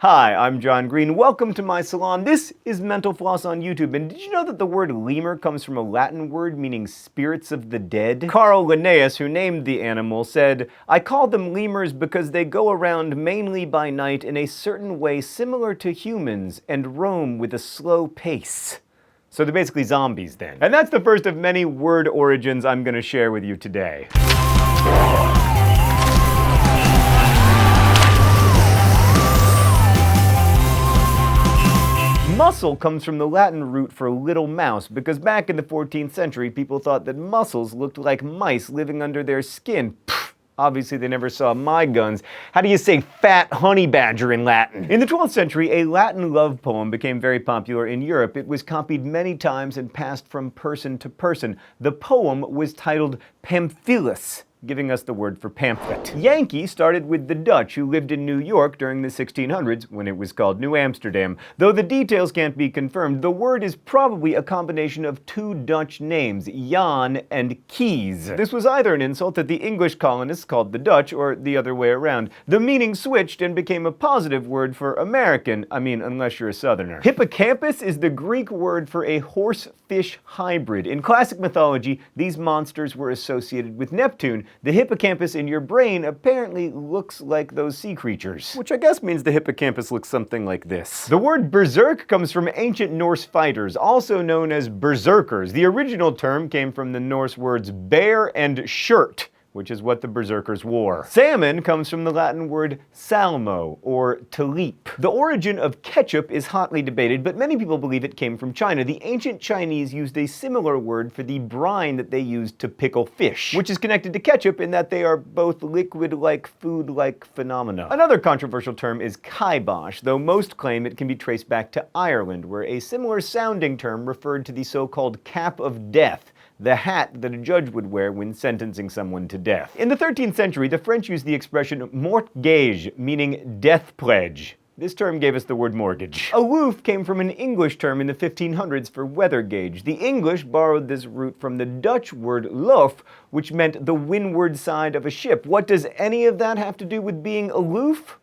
Hi, I'm John Green. Welcome to my salon. This is Mental Floss on YouTube. And did you know that the word lemur comes from a Latin word meaning spirits of the dead? Carl Linnaeus, who named the animal, said, "I call them lemurs because they go around mainly by night in a certain way similar to humans and roam with a slow pace." So they're basically zombies then. And that's the first of many word origins I'm going to share with you today. Mussel comes from the Latin root for little mouse, because back in the 14th century, people thought that mussels looked like mice living under their skin. Obviously, they never saw my guns. How do you say fat honey badger in Latin? In the 12th century, a Latin love poem became very popular in Europe. It was copied many times and passed from person to person. The poem was titled Pamphilus, giving us the word for pamphlet. Yankee started with the Dutch, who lived in New York during the 1600s, when it was called New Amsterdam. Though the details can't be confirmed, the word is probably a combination of two Dutch names, Jan and Kees. This was either an insult that the English colonists called the Dutch, or the other way around. The meaning switched and became a positive word for American, unless you're a Southerner. Hippocampus is the Greek word for a horse-fish hybrid. In classic mythology, these monsters were associated with Neptune. The hippocampus in your brain apparently looks like those sea creatures, which I guess means the hippocampus looks something like this. The word berserk comes from ancient Norse fighters, also known as berserkers. The original term came from the Norse words bear and shirt, which is what the berserkers wore. Salmon comes from the Latin word salmo, or to leap. The origin of ketchup is hotly debated, but many people believe it came from China. The ancient Chinese used a similar word for the brine that they used to pickle fish, which is connected to ketchup in that they are both liquid-like, food-like phenomena. Another controversial term is kibosh, though most claim it can be traced back to Ireland, where a similar sounding term referred to the so-called cap of death, the hat that a judge would wear when sentencing someone to death. In the 13th century, the French used the expression mortgage, meaning death pledge. This term gave us the word mortgage. Aloof came from an English term in the 1500s for weather gauge. The English borrowed this root from the Dutch word loof, which meant the windward side of a ship. What does any of that have to do with being aloof?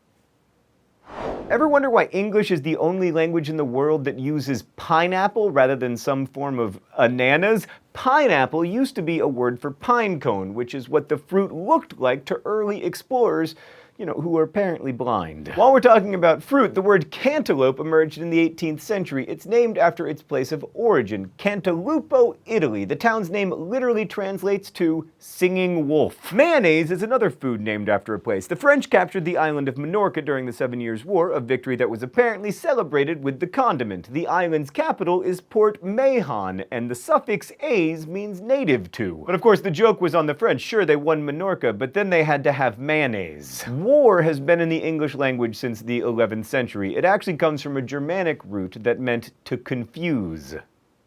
Ever wonder why English is the only language in the world that uses pineapple rather than some form of ananas? Pineapple used to be a word for pine cone, which is what the fruit looked like to early explorers, who were apparently blind. While we're talking about fruit, the word cantaloupe emerged in the 18th century. It's named after its place of origin, Cantalupo, Italy. The town's name literally translates to singing wolf. Mayonnaise is another food named after a place. The French captured the island of Minorca during the 7 Years' War, a victory that was apparently celebrated with the condiment. The island's capital is Port Mahon, and the suffix "ase" means native to. But of course, the joke was on the French. Sure, they won Minorca, but then they had to have mayonnaise. War has been in the English language since the 11th century. It actually comes from a Germanic root that meant to confuse,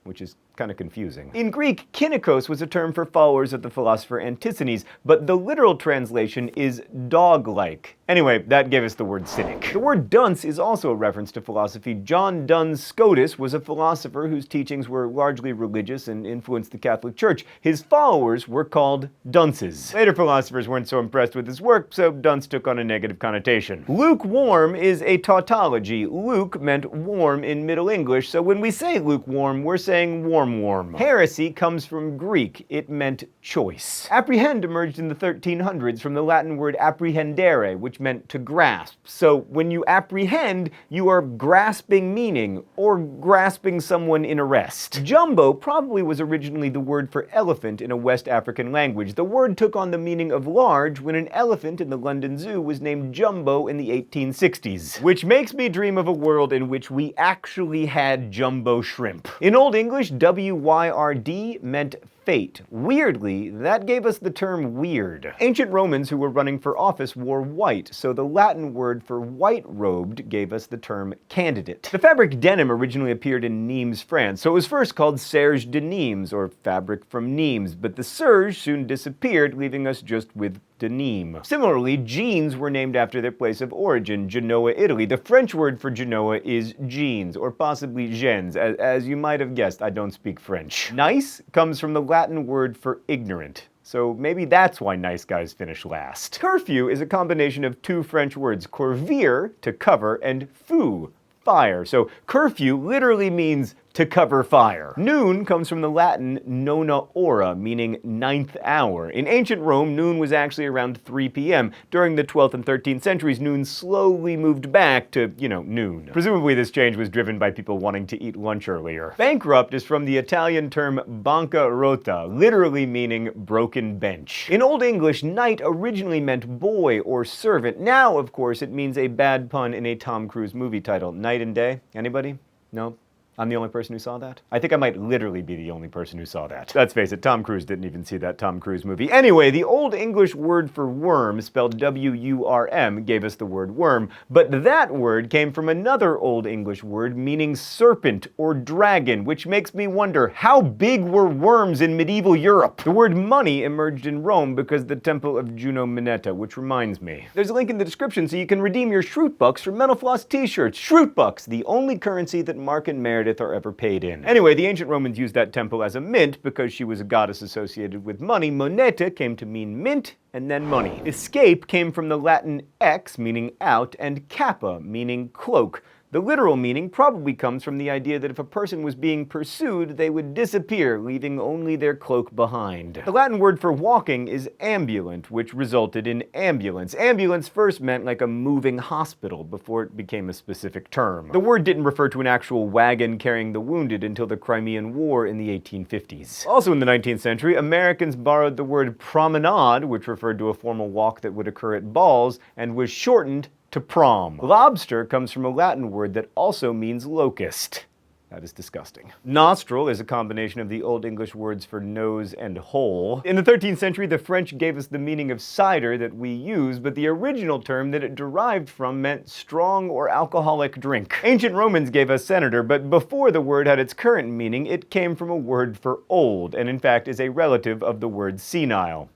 which is kind of confusing. In Greek, kynikos was a term for followers of the philosopher Antisthenes, but the literal translation is dog-like. Anyway, that gave us the word cynic. The word dunce is also a reference to philosophy. John Duns Scotus was a philosopher whose teachings were largely religious and influenced the Catholic Church. His followers were called dunces. Later philosophers weren't so impressed with his work, so dunce took on a negative connotation. Lukewarm is a tautology. Luke meant warm in Middle English, so when we say lukewarm, we're saying warm. Heresy comes from Greek. It meant choice. Apprehend emerged in the 1300s from the Latin word apprehendere, which meant to grasp. So when you apprehend, you are grasping meaning, or grasping someone in arrest. Jumbo probably was originally the word for elephant in a West African language. The word took on the meaning of large when an elephant in the London Zoo was named Jumbo in the 1860s. Which makes me dream of a world in which we actually had jumbo shrimp. In Old English, WYRD meant fate. Weirdly, that gave us the term weird. Ancient Romans who were running for office wore white, so the Latin word for white-robed gave us the term candidate. The fabric denim originally appeared in Nimes, France, so it was first called serge de Nimes, or fabric from Nimes, but the serge soon disappeared, leaving us just with denim. Similarly, jeans were named after their place of origin, Genoa, Italy. The French word for Genoa is jeans, or possibly gens. As you might have guessed, I don't speak French. Nice comes from the Latin word for ignorant. So maybe that's why nice guys finish last. Curfew is a combination of two French words, couvrir, to cover, and feu, fire. So curfew literally means to cover fire. Noon comes from the Latin nona hora, meaning ninth hour. In ancient Rome, noon was actually around 3 p.m. During the 12th and 13th centuries, noon slowly moved back to, noon. Presumably this change was driven by people wanting to eat lunch earlier. Bankrupt is from the Italian term bancarotta, literally meaning broken bench. In Old English, knight originally meant boy or servant. Now, of course, it means a bad pun in a Tom Cruise movie title. Night and Day? Anybody? No? I'm the only person who saw that? I think I might literally be the only person who saw that. Let's face it, Tom Cruise didn't even see that Tom Cruise movie. Anyway, the Old English word for worm, spelled W-U-R-M, gave us the word worm, but that word came from another Old English word meaning serpent or dragon, which makes me wonder, how big were worms in medieval Europe? The word money emerged in Rome because the temple of Juno Minetta, which reminds me. There's a link in the description so you can redeem your Shroot-Bucks for Mental Floss t-shirts. Shroot-Bucks, the only currency that Mark and Meredith are ever paid in. Anyway, the ancient Romans used that temple as a mint because she was a goddess associated with money. Moneta came to mean mint, and then money. Escape came from the Latin ex, meaning out, and cappa, meaning cloak. The literal meaning probably comes from the idea that if a person was being pursued, they would disappear, leaving only their cloak behind. The Latin word for walking is ambulant, which resulted in ambulance. Ambulance first meant like a moving hospital before it became a specific term. The word didn't refer to an actual wagon carrying the wounded until the Crimean War in the 1850s. Also in the 19th century, Americans borrowed the word promenade, which referred to a formal walk that would occur at balls, and was shortened to prom. Lobster comes from a Latin word that also means locust. That is disgusting. Nostril is a combination of the Old English words for nose and hole. In the 13th century, the French gave us the meaning of cider that we use, but the original term that it derived from meant strong or alcoholic drink. Ancient Romans gave us senator, but before the word had its current meaning, it came from a word for old, and in fact is a relative of the word senile.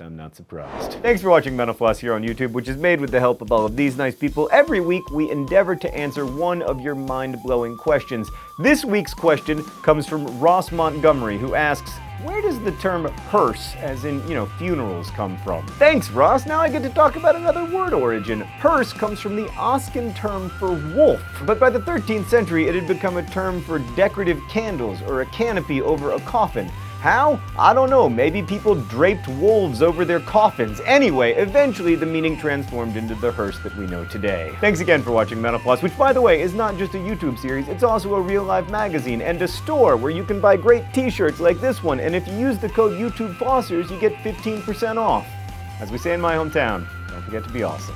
I'm not surprised. Thanks for watching Mental Floss here on YouTube, which is made with the help of all of these nice people. Every week, we endeavor to answer one of your mind-blowing questions. This week's question comes from Ross Montgomery, who asks, where does the term hearse, as in, funerals, come from? Thanks, Ross. Now I get to talk about another word origin. Hearse comes from the Oscan term for wolf. But by the 13th century, it had become a term for decorative candles or a canopy over a coffin. How? I don't know. Maybe people draped wolves over their coffins. Anyway, eventually the meaning transformed into the hearse that we know today. Thanks again for watching Mental Floss, which, by the way, is not just a YouTube series, it's also a real-life magazine and a store where you can buy great t-shirts like this one, and if you use the code YouTubeFlossers, you get 15% off. As we say in my hometown, don't forget to be awesome.